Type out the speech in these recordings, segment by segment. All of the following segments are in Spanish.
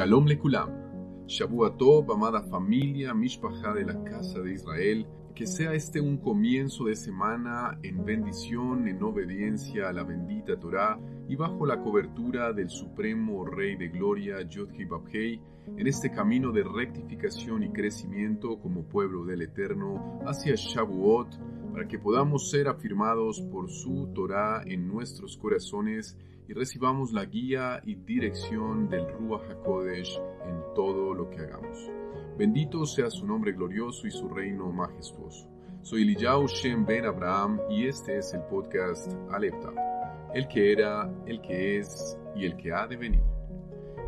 Shalom Lekulam, Shavua Tov, amada familia, Mishpachá de la casa de Israel, que sea este un comienzo de semana en bendición, en obediencia a la bendita Torá y bajo la cobertura del Supremo Rey de Gloria, Yod-Heh-Vav-Heh, en este camino de rectificación y crecimiento como pueblo del Eterno hacia Shavuot, para que podamos ser afirmados por su Torá en nuestros corazones y recibamos la guía y dirección del Ruach HaKodesh en todo lo que hagamos. Bendito sea su nombre glorioso y su reino majestuoso. Soy Eliyahu Shem Ben Abraham y este es el podcast Aleph Tav, el que era, el que es y el que ha de venir.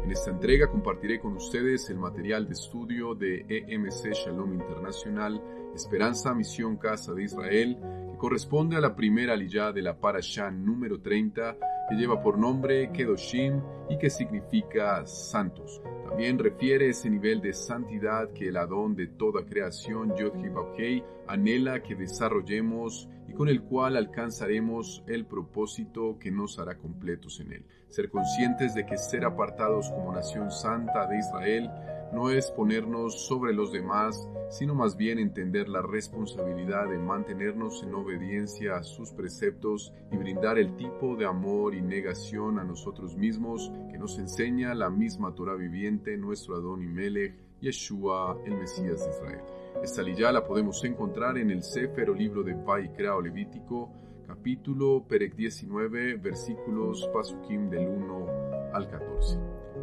En esta entrega compartiré con ustedes el material de estudio de EMC Shalom Internacional, Esperanza Misión Casa de Israel, que corresponde a la primera aliyá de la Parashá número 30, que lleva por nombre Kedoshim y que significa santos. También refiere ese nivel de santidad que el Adón de toda creación, Yod-Heh-Vav-Heh, anhela que desarrollemos y con el cual alcanzaremos el propósito que nos hará completos en él. Ser conscientes de que ser apartados como nación santa de Israel no es ponernos sobre los demás, sino más bien entender la responsabilidad de mantenernos en obediencia a sus preceptos y brindar el tipo de amor y negación a nosotros mismos que nos enseña la misma Torah viviente, nuestro Adón y Melech, Yeshua, el Mesías de Israel. Esta aliyá la podemos encontrar en el Sefer o libro de Vaikra o Levítico, capítulo Perek 19, versículos Pasukim del 1 al 14.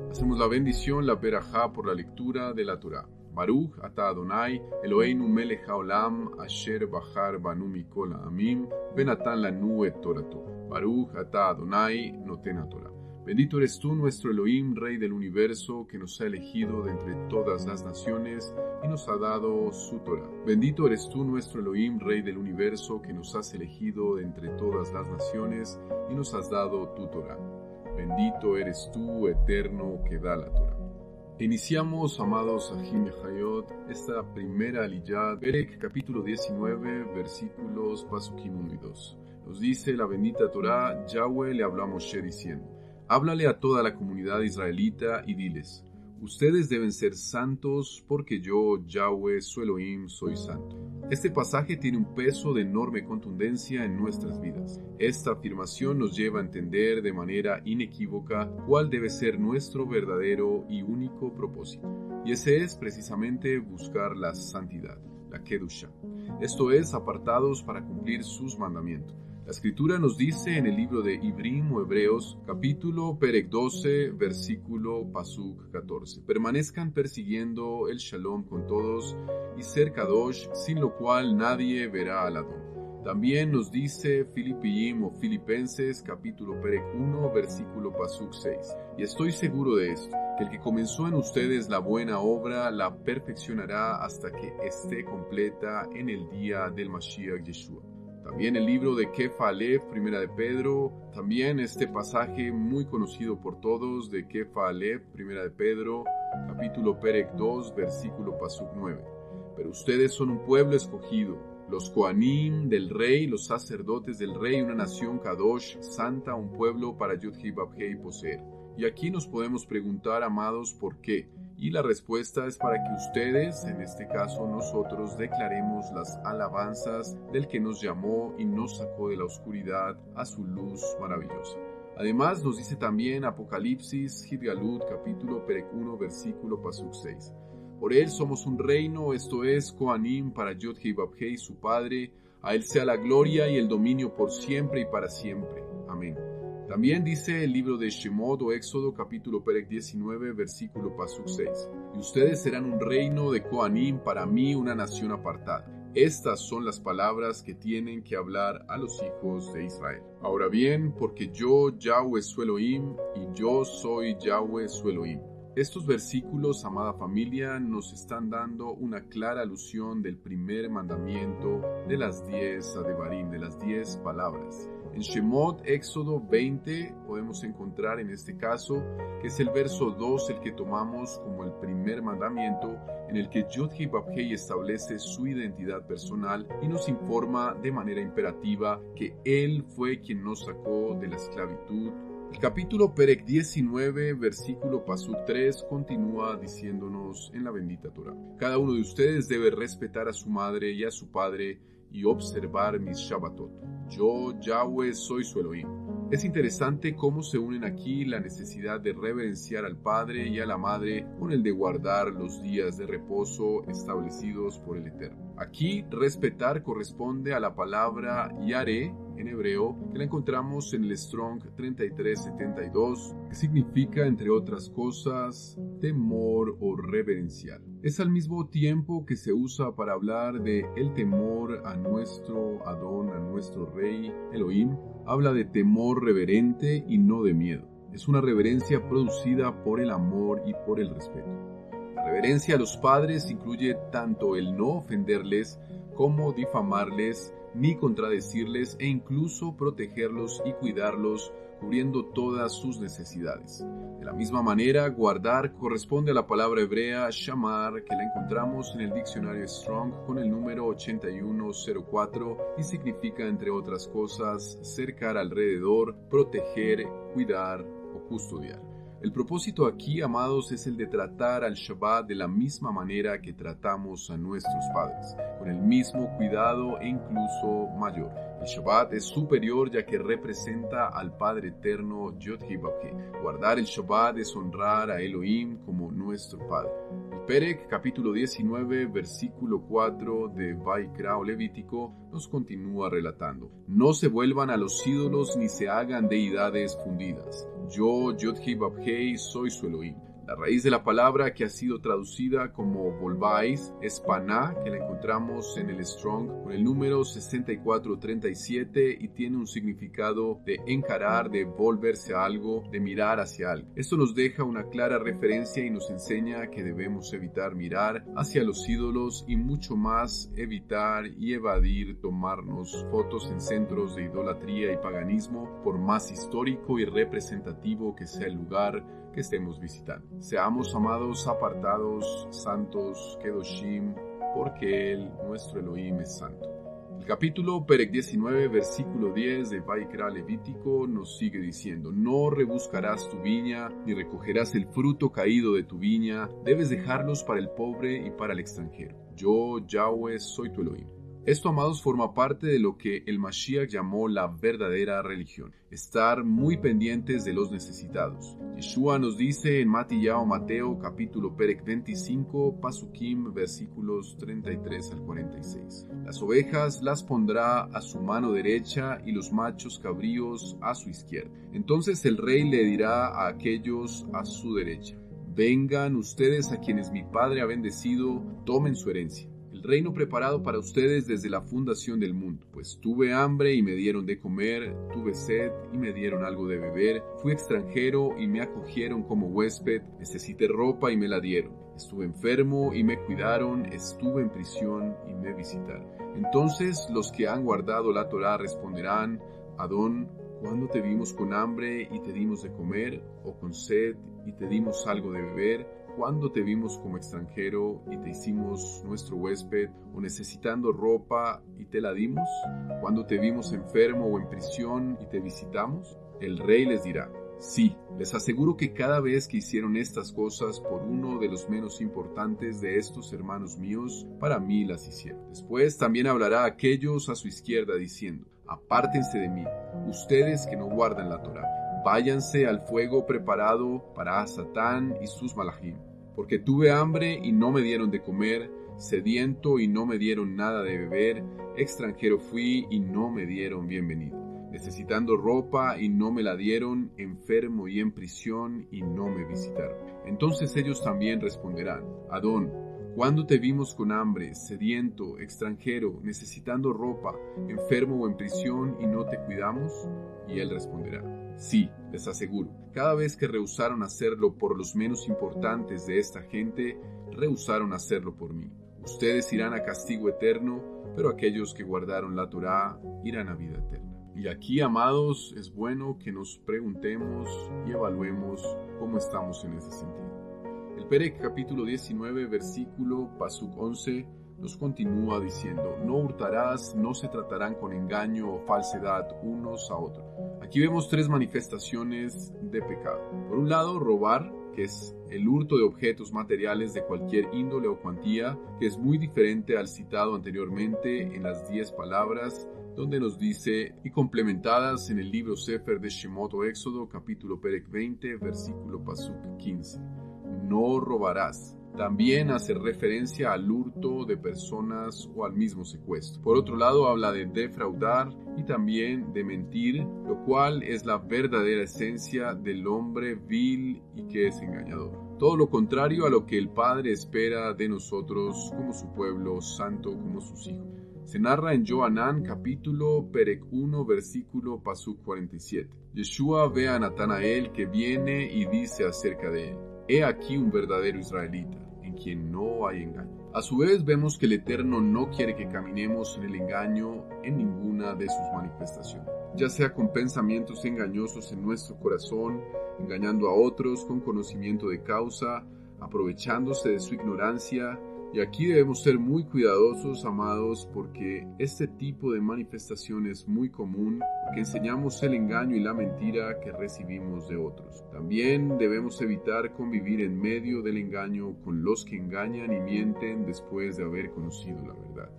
Hacemos la bendición, la berajá por la lectura de la Torah. Baruch ata Adonai, Eloheinu melech haolam, asher bachar banu mikol ha'amim, venatan lanu et torato. Baruch ata Adonai, noten haTorah. Bendito eres tú, nuestro Elohim, Rey del universo, que nos ha elegido de entre todas las naciones y nos ha dado su Torah. Bendito eres tú, nuestro Elohim, Rey del universo, que nos has elegido de entre todas las naciones y nos has dado tu Torah. Bendito eres tú, eterno, que da la Torah. Iniciamos, amados Ahim y Hayot, esta primera aliyá, Perek, capítulo 19, versículos Pasukim 1 y 2. Nos dice la bendita Torah: Yahweh le habló a Moshe diciendo: háblale a toda la comunidad israelita y diles: ustedes deben ser santos porque yo, Yahweh, su Elohim, soy santo. Este pasaje tiene un peso de enorme contundencia en nuestras vidas. Esta afirmación nos lleva a entender de manera inequívoca cuál debe ser nuestro verdadero y único propósito. Y ese es precisamente buscar la santidad, la Kedusha. Esto es, apartados para cumplir sus mandamientos. La Escritura nos dice en el libro de Ibrim o Hebreos, capítulo Perek 12, versículo Pasuk 14. Permanezcan persiguiendo el Shalom con todos y ser Kadosh, sin lo cual nadie verá al Adón. También nos dice Filipiyim o Filipenses, capítulo Perek 1, versículo Pasuk 6. Y estoy seguro de esto, que el que comenzó en ustedes la buena obra la perfeccionará hasta que esté completa en el día del Mashiach Yeshua. También el libro de Kefa Aleph, primera de Pedro, también este pasaje muy conocido por todos de Kefa Aleph, primera de Pedro, capítulo Perek 2, versículo Pasuk 9. Pero ustedes son un pueblo escogido, los Kohanim del rey, los sacerdotes del rey, una nación Kadosh, santa, un pueblo para Yod-Heh-Vav-Heh poseer. Y aquí nos podemos preguntar, amados, ¿por qué? Y la respuesta es para que ustedes, en este caso nosotros, declaremos las alabanzas del que nos llamó y nos sacó de la oscuridad a su luz maravillosa. Además nos dice también Apocalipsis, Hidgalut, capítulo Perek 1, versículo Pasuk 6. Por él somos un reino, esto es, Kohanim para Yod-Heh-Vav-Heh, su Padre. A él sea la gloria y el dominio por siempre y para siempre. Amén. También dice el libro de Shemot o Éxodo, capítulo Perek 19, versículo Pasuk 6. Y ustedes serán un reino de Kohanim, para mí una nación apartada. Estas son las palabras que tienen que hablar a los hijos de Israel. Ahora bien, porque yo, Yahweh, su Elohim, y yo soy Yahweh, su Elohim. Estos versículos, amada familia, nos están dando una clara alusión del primer mandamiento de las 10 Adebarim, de las 10 palabras. En Shemot, Éxodo 20, podemos encontrar en este caso que es el verso 2 el que tomamos como el primer mandamiento, en el que Yod-Heh-Vav-Heh establece su identidad personal y nos informa de manera imperativa que Él fue quien nos sacó de la esclavitud El capítulo Perek 19, versículo Pasuk 3, continúa diciéndonos en la bendita Torá: cada uno de ustedes debe respetar a su madre y a su padre y observar mis Shabbatot. Yo, Yahweh, soy su Elohim. Es interesante cómo se unen aquí la necesidad de reverenciar al padre y a la madre con el de guardar los días de reposo establecidos por el Eterno. Aquí, respetar corresponde a la palabra yareh en hebreo, que la encontramos en el Strong 3372, que significa, entre otras cosas, temor o reverencial. Es al mismo tiempo que se usa para hablar de el temor a nuestro Adón, a nuestro Rey Elohim. Habla de temor reverente y no de miedo. Es una reverencia producida por el amor y por el respeto. La reverencia a los padres incluye tanto el no ofenderles como difamarles, ni contradecirles e incluso protegerlos y cuidarlos, cubriendo todas sus necesidades. De la misma manera, guardar corresponde a la palabra hebrea shamar, que la encontramos en el diccionario Strong con el número 8104 y significa, entre otras cosas, cercar alrededor, proteger, cuidar o custodiar. El propósito aquí, amados, es el de tratar al Shabbat de la misma manera que tratamos a nuestros padres, con el mismo cuidado e incluso mayor. El Shabbat es superior ya que representa al Padre Eterno Yod-Heh-Vav-Heh. Guardar el Shabbat es honrar a Elohim como nuestro Padre. El Perek, capítulo 19, versículo 4 de Vaikra o Levítico, nos continúa relatando: no se vuelvan a los ídolos ni se hagan deidades fundidas. Yo, Yod-Heh-Vav-Heh, soy su Elohim. La raíz de la palabra, que ha sido traducida como volváis, es paná, que la encontramos en el Strong con el número 6437 y tiene un significado de encarar, de volverse a algo, de mirar hacia algo. Esto nos deja una clara referencia y nos enseña que debemos evitar mirar hacia los ídolos y mucho más evitar y evadir tomarnos fotos en centros de idolatría y paganismo, por más histórico y representativo que sea el lugar que estemos visitando. Seamos, amados, apartados, santos, kedoshim, porque Él, nuestro Elohim, es santo. El capítulo Perek 19, versículo 10 de Vaikra Levítico nos sigue diciendo: no rebuscarás tu viña, ni recogerás el fruto caído de tu viña, debes dejarlos para el pobre y para el extranjero. Yo, Yahweh, soy tu Elohim. Esto, amados, forma parte de lo que el Mashiach llamó la verdadera religión: estar muy pendientes de los necesitados. Yeshua nos dice en Mateo capítulo Perek 25, Pasukim, versículos 33 al 46. Las ovejas las pondrá a su mano derecha y los machos cabríos a su izquierda. Entonces el rey le dirá a aquellos a su derecha: vengan ustedes a quienes mi Padre ha bendecido, tomen su herencia. El reino preparado para ustedes desde la fundación del mundo, pues tuve hambre y me dieron de comer, tuve sed y me dieron algo de beber, fui extranjero y me acogieron como huésped, necesité ropa y me la dieron, estuve enfermo y me cuidaron, estuve en prisión y me visitaron. Entonces los que han guardado la Torá responderán: Adón, ¿cuándo te vimos con hambre y te dimos de comer, o con sed y te dimos algo de beber? ¿Cuándo te vimos como extranjero y te hicimos nuestro huésped, o necesitando ropa y te la dimos? ¿Cuándo te vimos enfermo o en prisión y te visitamos? El rey les dirá: sí, les aseguro que cada vez que hicieron estas cosas por uno de los menos importantes de estos hermanos míos, para mí las hicieron. Después también hablará a aquellos a su izquierda diciendo: apártense de mí, ustedes que no guardan la Torá. Váyanse al fuego preparado para Satán y sus malajim, porque tuve hambre y no me dieron de comer, sediento y no me dieron nada de beber, extranjero fui y no me dieron bienvenida, necesitando ropa y no me la dieron, enfermo y en prisión y no me visitaron. Entonces ellos también responderán: Adón, ¿cuándo te vimos con hambre, sediento, extranjero, necesitando ropa, enfermo o en prisión y no te cuidamos? Y él responderá: sí, les aseguro, cada vez que rehusaron hacerlo por los menos importantes de esta gente, rehusaron hacerlo por mí. Ustedes irán a castigo eterno, pero aquellos que guardaron la Torá irán a vida eterna. Y aquí, amados, es bueno que nos preguntemos y evaluemos cómo estamos en ese sentido. El Perek capítulo 19, versículo Pasuk 11, nos continúa diciendo: no hurtarás, no se tratarán con engaño o falsedad unos a otros. Aquí vemos tres manifestaciones de pecado. Por un lado, robar, que es el hurto de objetos materiales de cualquier índole o cuantía, que es muy diferente al citado anteriormente en las 10 palabras, donde nos dice, y complementadas en el libro Sefer de Shemot o Éxodo, capítulo Perek 20, versículo Pasuk 15. No robarás. También hace referencia al hurto de personas o al mismo secuestro. Por otro lado, habla de defraudar y también de mentir, lo cual es la verdadera esencia del hombre vil y que es engañador. Todo lo contrario a lo que el Padre espera de nosotros como su pueblo santo, como sus hijos. Se narra en Johanán capítulo Perek 1 versículo Pasuk 47. Yeshua ve a Natanael que viene y dice acerca de él: he aquí un verdadero israelita, en quien no hay engaño. A su vez vemos que el Eterno no quiere que caminemos en el engaño en ninguna de sus manifestaciones, ya sea con pensamientos engañosos en nuestro corazón, engañando a otros con conocimiento de causa, aprovechándose de su ignorancia. Y aquí debemos ser muy cuidadosos, amados, porque este tipo de manifestación es muy común, porque enseñamos el engaño y la mentira que recibimos de otros. También debemos evitar convivir en medio del engaño con los que engañan y mienten después de haber conocido la verdad.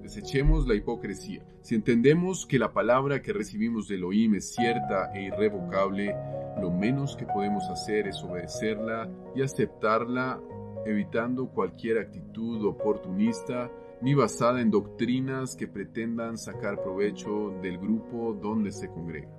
Desechemos la hipocresía. Si entendemos que la palabra que recibimos de Elohim es cierta e irrevocable, lo menos que podemos hacer es obedecerla y aceptarla, evitando cualquier actitud oportunista ni basada en doctrinas que pretendan sacar provecho del grupo donde se congrega.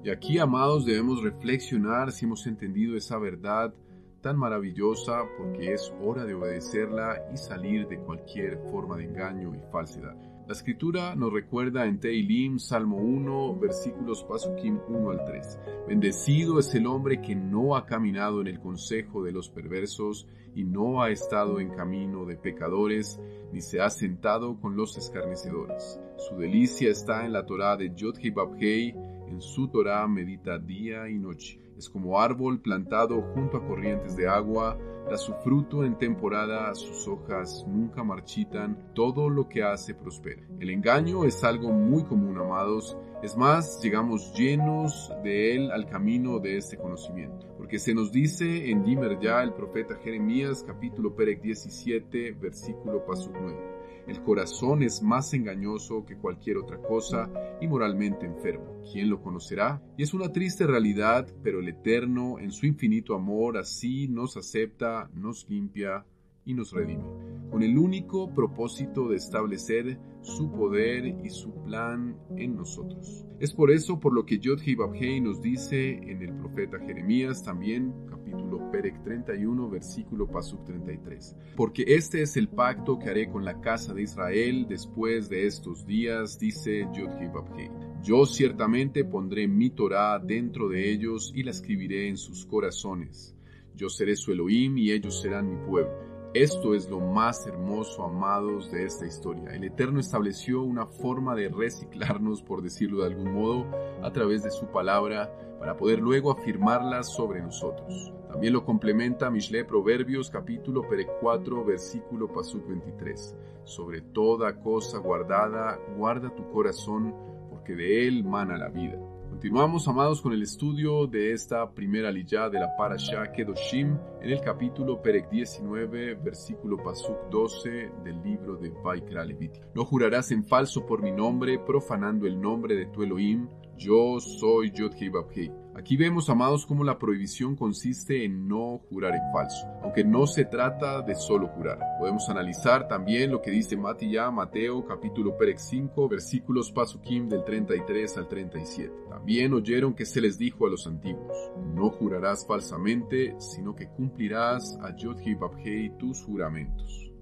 Y aquí, amados, debemos reflexionar si hemos entendido esa verdad tan maravillosa, porque es hora de obedecerla y salir de cualquier forma de engaño y falsedad. La escritura nos recuerda en Teilim, Salmo 1, versículos Pasukim 1 al 3. Bendecido es el hombre que no ha caminado en el consejo de los perversos y no ha estado en camino de pecadores, ni se ha sentado con los escarnecedores. Su delicia está en la Torá de Yod-Heh Vav-Heh, en su Torá medita día y noche. Es como árbol plantado junto a corrientes de agua, da su fruto en temporada, sus hojas nunca marchitan, todo lo que hace prospera. El engaño es algo muy común, amados. Es más, llegamos llenos de él al camino de este conocimiento. Porque se nos dice en Dimer Ya, el profeta Jeremías, capítulo Perek 17, versículo Pasuk 9. El corazón es más engañoso que cualquier otra cosa y moralmente enfermo. ¿Quién lo conocerá? Y es una triste realidad, pero el Eterno, en su infinito amor, así nos acepta, nos limpia y nos redime, con el único propósito de establecer su poder y su plan en nosotros. Es por eso por lo que Yod-Heh Vav-Heh nos dice en el profeta Jeremías también, capítulo Perek 31, versículo Pasuk 33. Porque este es el pacto que haré con la casa de Israel después de estos días, dice Yod-Heh Vav-Heh. Yo ciertamente pondré mi Torá dentro de ellos y la escribiré en sus corazones. Yo seré su Elohim y ellos serán mi pueblo. Esto es lo más hermoso, amados, de esta historia. El Eterno estableció una forma de reciclarnos, por decirlo de algún modo, a través de su palabra, para poder luego afirmarla sobre nosotros. También lo complementa Mishle Proverbios, capítulo Perek 4, versículo Pasuk 23. Sobre toda cosa guardada, guarda tu corazón, porque de él mana la vida. Continuamos, amados, con el estudio de esta primera aliyá de la Parashá Kedoshim en el capítulo Perek 19, versículo Pasuk 12 del libro de Vaikra Levítico. No jurarás en falso por mi nombre, profanando el nombre de tu Elohim. Yo soy Yod-Heh Vav-Heh. Aquí vemos, amados, cómo la prohibición consiste en no jurar en falso, aunque no se trata de solo jurar. Podemos analizar también lo que dice Mateo, capítulo Perek 5, versículos Pasukim del 33 al 37. También oyeron que se les dijo a los antiguos: no jurarás falsamente, sino que cumplirás a Yod-Heh Vav-Heh tus juramentos.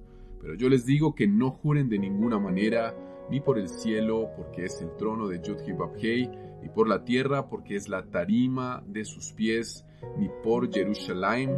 Pero yo les digo que no juren de ninguna manera, ni por el cielo, porque es el trono de Yod-Heh Vav-Heh, ni por la tierra, porque es la tarima de sus pies, ni por Jerusalén,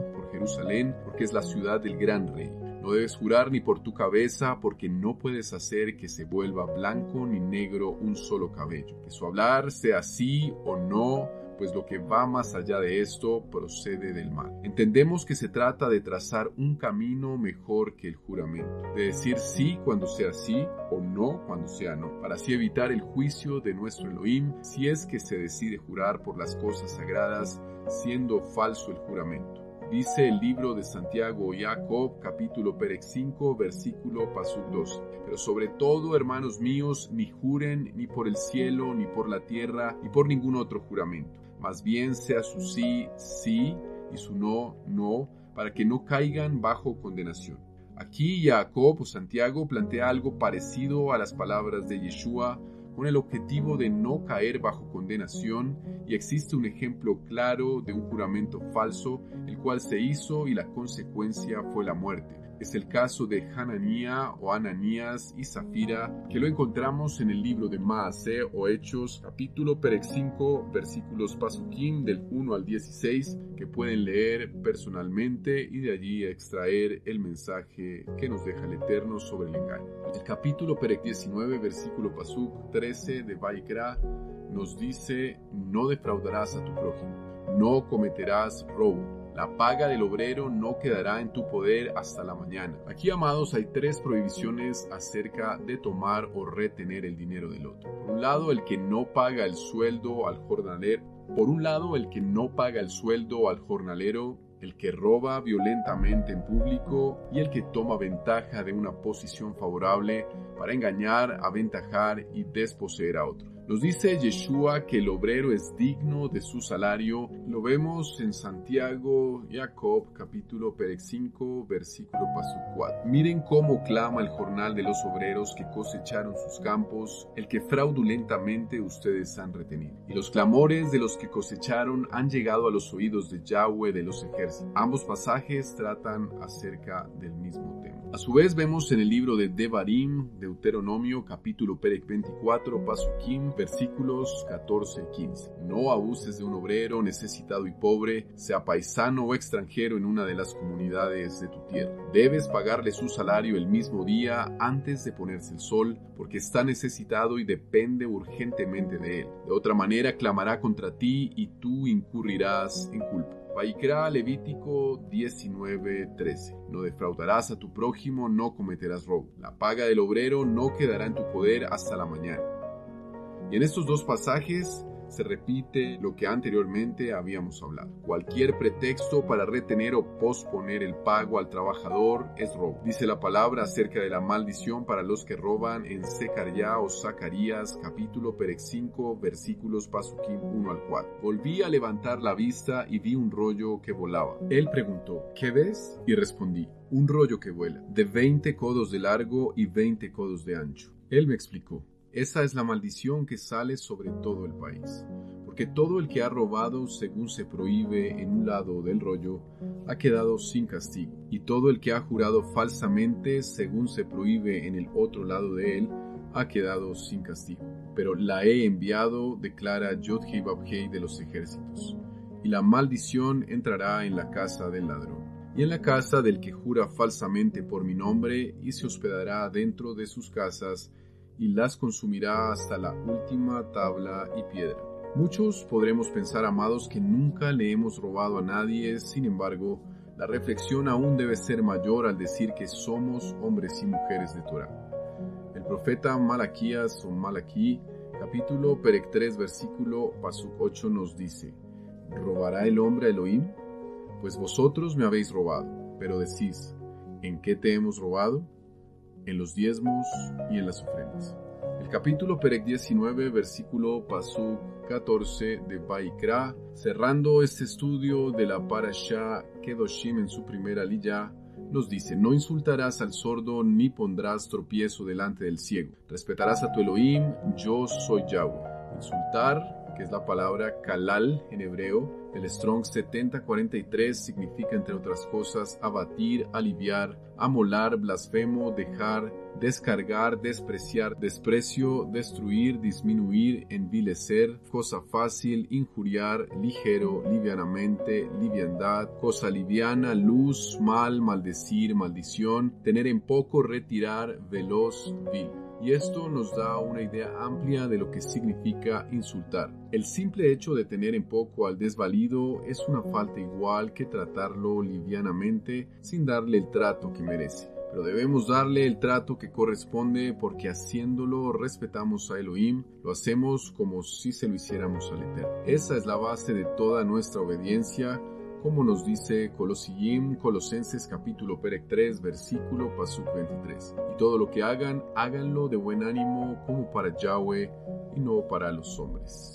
porque es la ciudad del gran rey. No debes jurar ni por tu cabeza, porque no puedes hacer que se vuelva blanco ni negro un solo cabello. Que su hablar sea sí o no, pues lo que va más allá de esto procede del mal. Entendemos que se trata de trazar un camino mejor que el juramento, de decir sí cuando sea sí o no cuando sea no, para así evitar el juicio de nuestro Elohim si es que se decide jurar por las cosas sagradas, siendo falso el juramento. Dice el libro de Santiago y Jacob, capítulo Perec 5, versículo Pasuk 12. Pero sobre todo, hermanos míos, ni juren ni por el cielo, ni por la tierra, ni por ningún otro juramento. Más bien sea su sí, sí, y su no, no, para que no caigan bajo condenación. Aquí Jacob o Santiago plantea algo parecido a las palabras de Yeshua, con el objetivo de no caer bajo condenación, y existe un ejemplo claro de un juramento falso, el cual se hizo y la consecuencia fue la muerte. Es el caso de Hananía o Ananías y Zafira, que lo encontramos en el libro de Maaseh o Hechos, capítulo Perec 5, versículos Pasukim del 1 al 16, que pueden leer personalmente y de allí extraer el mensaje que nos deja el Eterno sobre el engaño. El capítulo Perec 19, versículo Pasuk 13 de Vaikra nos dice: no defraudarás a tu prójimo, no cometerás robo. La paga del obrero no quedará en tu poder hasta la mañana. Aquí, amados, hay 3 prohibiciones acerca de tomar o retener el dinero del otro. Por un lado, el que no paga el sueldo al jornalero. El que roba violentamente en público y el que toma ventaja de una posición favorable para engañar, aventajar y desposeer a otro. Nos dice Yeshua que el obrero es digno de su salario. Lo vemos en Santiago, Jacob, capítulo Perec 5, versículo Pasuk 4. Miren cómo clama el jornal de los obreros que cosecharon sus campos, el que fraudulentamente ustedes han retenido. Y los clamores de los que cosecharon han llegado a los oídos de Yahweh de los ejércitos. Ambos pasajes tratan acerca del mismo tema. A su vez vemos en el libro de Devarim, Deuteronomio, capítulo Perec 24, Pasukim, versículos 14 y 15. No abuses de un obrero necesitado y pobre, sea paisano o extranjero en una de las comunidades de tu tierra. Debes pagarle su salario el mismo día antes de ponerse el sol, porque está necesitado y depende urgentemente de él. De otra manera clamará contra ti y tú incurrirás en culpa. Vaikra, Levítico 19:13. No defraudarás a tu prójimo, no cometerás robo. La paga del obrero no quedará en tu poder hasta la mañana. Y en estos 2 pasajes se repite lo que anteriormente habíamos hablado. Cualquier pretexto para retener o posponer el pago al trabajador es robo. Dice la palabra acerca de la maldición para los que roban en Zecaría o Zacarías, capítulo Perec 5, versículos Pasukim 1 al 4. Volví a levantar la vista y vi un rollo que volaba. Él preguntó: ¿qué ves? Y respondí: un rollo que vuela, de 20 codos de largo y 20 codos de ancho. Él me explicó: esa es la maldición que sale sobre todo el país, porque todo el que ha robado según se prohíbe en un lado del rollo ha quedado sin castigo, y todo el que ha jurado falsamente según se prohíbe en el otro lado de él ha quedado sin castigo. Pero la he enviado, declara Yod-Heh Vav-Heh de los ejércitos, y la maldición entrará en la casa del ladrón y en la casa del que jura falsamente por mi nombre, y se hospedará dentro de sus casas y las consumirá hasta la última tabla y piedra. Muchos podremos pensar, amados, que nunca le hemos robado a nadie. Sin embargo, la reflexión aún debe ser mayor al decir que somos hombres y mujeres de Torah. El profeta Malaquías o Malaquí, capítulo Perec 3, versículo Pasuk 8 nos dice: ¿robará el hombre a Elohim? Pues vosotros me habéis robado. Pero decís: ¿en qué te hemos robado? En los diezmos y en las ofrendas. El capítulo Perec 19, versículo Pasuk 14 de Vaikra, cerrando este estudio de la Parashá Kedoshim en su primera liyá, nos dice: no insultarás al sordo ni pondrás tropiezo delante del ciego. Respetarás a tu Elohim, yo soy Yahweh. Insultar, que es la palabra kalal en hebreo, del Strong 7043, significa, entre otras cosas, abatir, aliviar, amolar, blasfemo, dejar, descargar, despreciar, desprecio, destruir, disminuir, envilecer, cosa fácil, injuriar, ligero, livianamente, liviandad, cosa liviana, luz, mal, maldecir, maldición, tener en poco, retirar, veloz, vil. y esto nos da una idea amplia de lo que significa insultar. El simple hecho de tener en poco al desvalido es una falta igual que tratarlo livianamente sin darle el trato que merece. Pero debemos darle el trato que corresponde porque haciéndolo respetamos a Elohim, lo hacemos como si se lo hiciéramos al Eterno. Esa es la base de toda nuestra obediencia, como nos dice Colosenses capítulo Perec 3, versículo Pasuk 23. Y todo lo que hagan, háganlo de buen ánimo como para Yahweh y no para los hombres.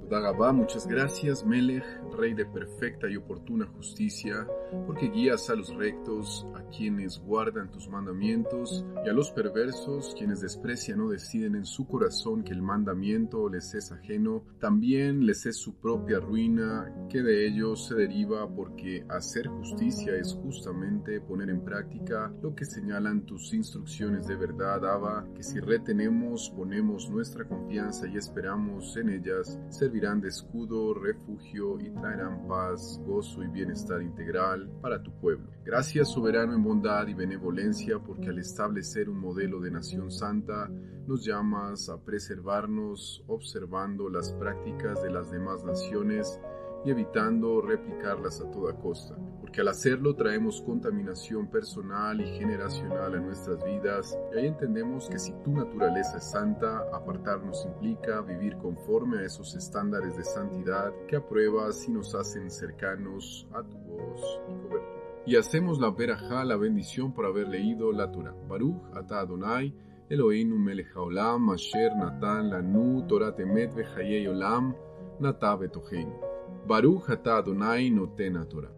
Dagabá, muchas gracias, Melech, Rey de perfecta y oportuna justicia, porque guías a los rectos, a quienes guardan tus mandamientos, y a los perversos, quienes desprecian o deciden en su corazón que el mandamiento les es ajeno, también les es su propia ruina, que de ellos se deriva, porque hacer justicia es justamente poner en práctica lo que señalan tus instrucciones de verdad, Abba, que si retenemos, ponemos nuestra confianza y esperamos en ellas, servirán de escudo, refugio y traerán paz, gozo y bienestar integral para tu pueblo. Gracias, soberano en bondad y benevolencia, porque al establecer un modelo de nación santa, nos llamas a preservarnos observando las prácticas de las demás naciones y evitando replicarlas a toda costa, porque al hacerlo traemos contaminación personal y generacional a nuestras vidas, y ahí entendemos que si tu naturaleza es santa, apartarnos implica vivir conforme a esos estándares de santidad que apruebas y nos hacen cercanos a tu voz y cobertura. Y hacemos la verajá, la bendición, por haber leído la Torah. Baruch ata Adonai, Eloheinu melech haolam, asher natan lanu Torat emet vechayei olam, natah betoheinu. Baruch atah Adonai noten haTorah.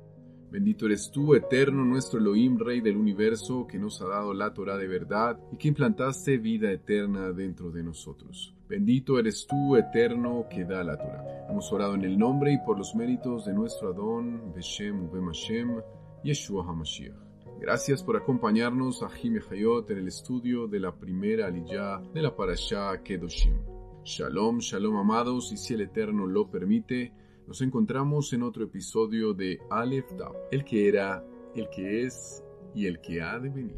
Bendito eres tú, eterno, nuestro Elohim, Rey del universo, que nos ha dado la Torah de verdad y que implantaste vida eterna dentro de nosotros. Bendito eres tú, eterno, que da la Torah. Hemos orado en el nombre y por los méritos de nuestro Adón, Beshem Ubem Hashem, Yeshua HaMashiach. Gracias por acompañarnos a Jime Hayot en el estudio de la primera aliyá de la Parashá Kedoshim. Shalom, shalom amados, y si el Eterno lo permite, nos encontramos en otro episodio de Aleph Tav, el que era, el que es y el que ha de venir.